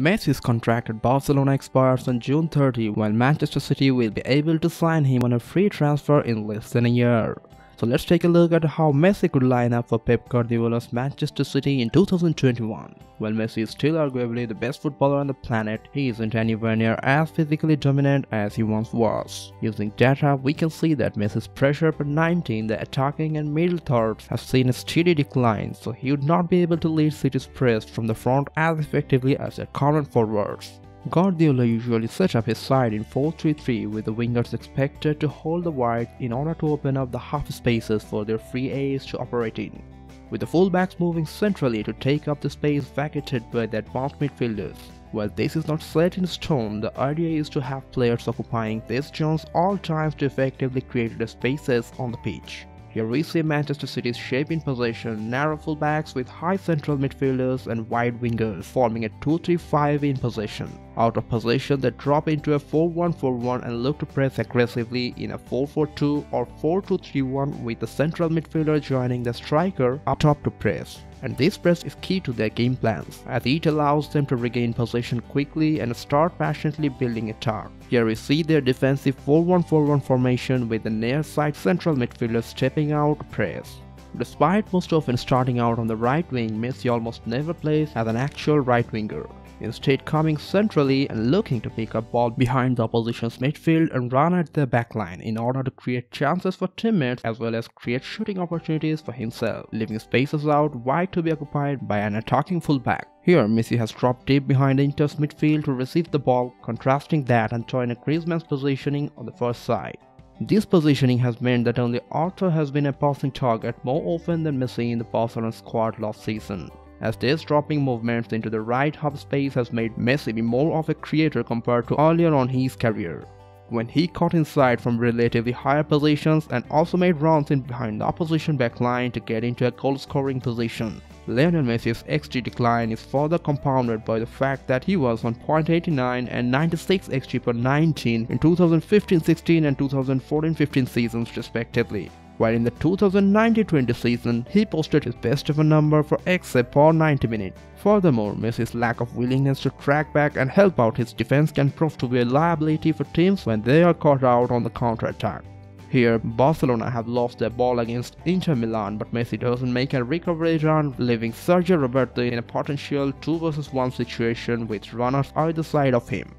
Messi's contract at Barcelona expires on June 30, while Manchester City will be able to sign him on a free transfer in less than a year. So let's take a look at how Messi could line up for Pep Guardiola's Manchester City in 2021. While Messi is still arguably the best footballer on the planet, he isn't anywhere near as physically dominant as he once was. Using data, we can see that Messi's pressure per 90 in the attacking and middle thirds has seen a steady decline, so he would not be able to lead City's press from the front as effectively as their current forwards. Guardiola usually set up his side in 4-3-3 with the wingers expected to hold the wide in order to open up the half spaces for their free A's to operate in, with the fullbacks moving centrally to take up the space vacated by the advanced midfielders. While this is not set in stone, the idea is to have players occupying these zones all times to effectively create the spaces on the pitch. Here we see Manchester City's shape in possession, narrow fullbacks with high central midfielders and wide wingers, forming a 2-3-5 in possession. Out of possession, they drop into a 4-1-4-1 and look to press aggressively in a 4-4-2 or 4-2-3-1 with the central midfielder joining the striker up top to press. And this press is key to their game plans, as it allows them to regain possession quickly and start passionately building attack. Here we see their defensive 4-1-4-1 formation with the near side central midfielder stepping out to press. Despite most often starting out on the right wing, Messi almost never plays as an actual right winger, instead coming centrally and looking to pick up ball behind the opposition's midfield and run at their backline in order to create chances for teammates as well as create shooting opportunities for himself, leaving spaces out wide to be occupied by an attacking fullback. Here, Messi has dropped deep behind Inter's midfield to receive the ball, contrasting that and Antoine Griezmann's positioning on the first side. This positioning has meant that only Arthur has been a passing target more often than Messi in the Barcelona squad last season, as these dropping movements into the right half space has made Messi be more of a creator compared to earlier on his career, when he caught inside from relatively higher positions and also made runs in behind the opposition backline to get into a goal-scoring position. Lionel Messi's XG decline is further compounded by the fact that he was on .89 and 96 XG per 19 in 2015-16 and 2014-15 seasons respectively, while in the 2019-20 season, he posted his best ever number for XA per 90 minutes. Furthermore, Messi's lack of willingness to track back and help out his defense can prove to be a liability for teams when they are caught out on the counter-attack. Here, Barcelona have lost their ball against Inter Milan, but Messi doesn't make a recovery run, leaving Sergio Roberto in a potential 2 vs 1 situation with runners either side of him.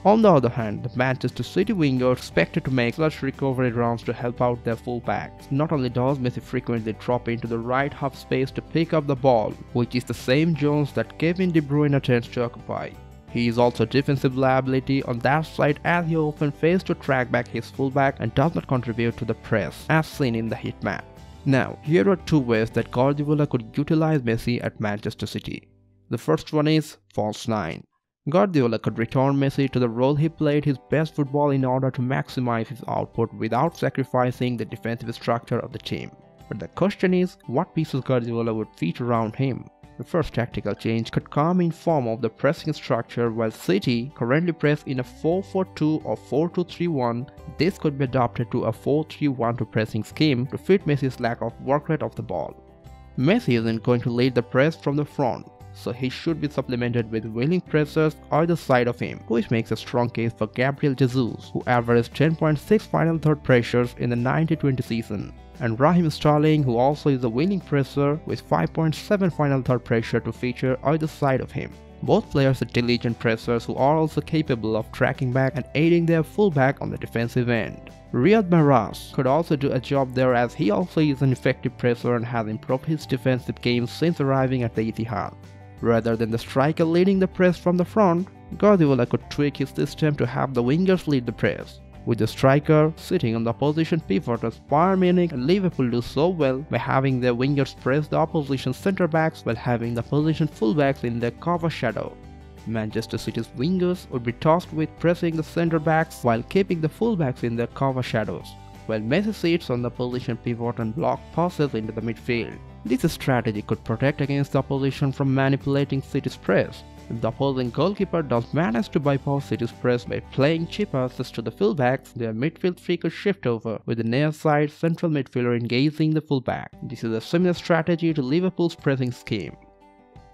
On the other hand, the Manchester City winger is expected to make such recovery runs to help out their fullbacks. Not only does Messi frequently drop into the right half space to pick up the ball, which is the same zones that Kevin De Bruyne tends to occupy, he is also a defensive liability on that side, as he often fails to track back his fullback and does not contribute to the press, as seen in the heat map. Now, here are 2 ways that Guardiola could utilize Messi at Manchester City. The first one is false 9. Guardiola could return Messi to the role he played his best football in order to maximize his output without sacrificing the defensive structure of the team. But the question is, what pieces Guardiola would fit around him? The first tactical change could come in form of the pressing structure. While City currently press in a 4-4-2 or 4-2-3-1, this could be adapted to a 4-3-1-2 pressing scheme to fit Messi's lack of work rate of the ball. Messi isn't going to lead the press from the front, so he should be supplemented with willing pressers either side of him, which makes a strong case for Gabriel Jesus, who averaged 10.6 final third pressures in the 1920 season, and Raheem Sterling, who also is a willing presser with 5.7 final third pressure to feature either side of him. Both players are diligent pressers who are also capable of tracking back and aiding their fullback on the defensive end. Riyad Mahrez could also do a job there, as he also is an effective presser and has improved his defensive game since arriving at the Etihad. Rather than the striker leading the press from the front, Guardiola could tweak his system to have the wingers lead the press, with the striker sitting on the opposition pivot, as Bayern Munich and Liverpool do so well by having their wingers press the opposition centre-backs while having the opposition full-backs in their cover shadow. Manchester City's wingers would be tasked with pressing the centre-backs while keeping the full-backs in their cover shadows, while Messi sits on the position pivot and block passes into the midfield. This strategy could protect against the opposition from manipulating City's press. If the opposing goalkeeper does manage to bypass City's press by playing cheap passes to the fullbacks, their midfield three could shift over, with the near side central midfielder engaging the fullback. This is a similar strategy to Liverpool's pressing scheme.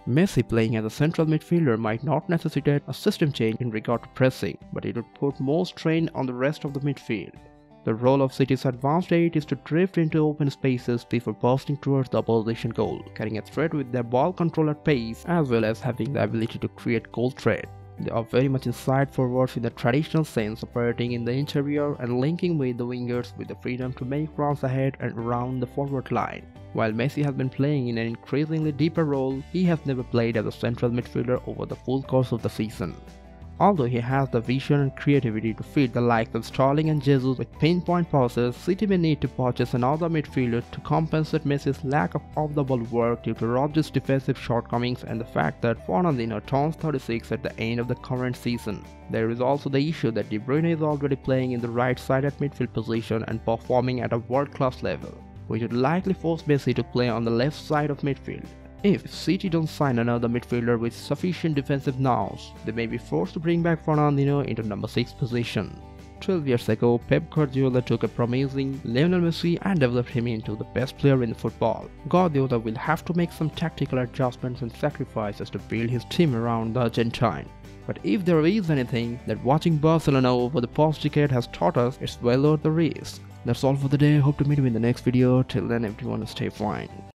Messi playing as a central midfielder might not necessitate a system change in regard to pressing, but it would put more strain on the rest of the midfield. The role of City's advanced 8 is to drift into open spaces before bursting towards the opposition goal, carrying a threat with their ball control at pace as well as having the ability to create goal threat. They are very much inside forwards in the traditional sense, operating in the interior and linking with the wingers with the freedom to make runs ahead and around the forward line. While Messi has been playing in an increasingly deeper role, he has never played as a central midfielder over the full course of the season. Although he has the vision and creativity to feed the likes of Sterling and Jesus with pinpoint passes, City may need to purchase another midfielder to compensate Messi's lack of off-the-ball work due to Rodgers' defensive shortcomings and the fact that Fernandinho turns 36 at the end of the current season. There is also the issue that De Bruyne is already playing in the right side at midfield position and performing at a world-class level, which would likely force Messi to play on the left side of midfield. If City don't sign another midfielder with sufficient defensive nous, they may be forced to bring back Fernandinho into number 6 position. 12 years ago, Pep Guardiola took a promising Lionel Messi and developed him into the best player in football. Guardiola will have to make some tactical adjustments and sacrifices to build his team around the Argentine. But if there is anything that watching Barcelona over the past decade has taught us, it's well worth the risk. That's all for the day. Hope to meet you in the next video. Till then, everyone stay fine.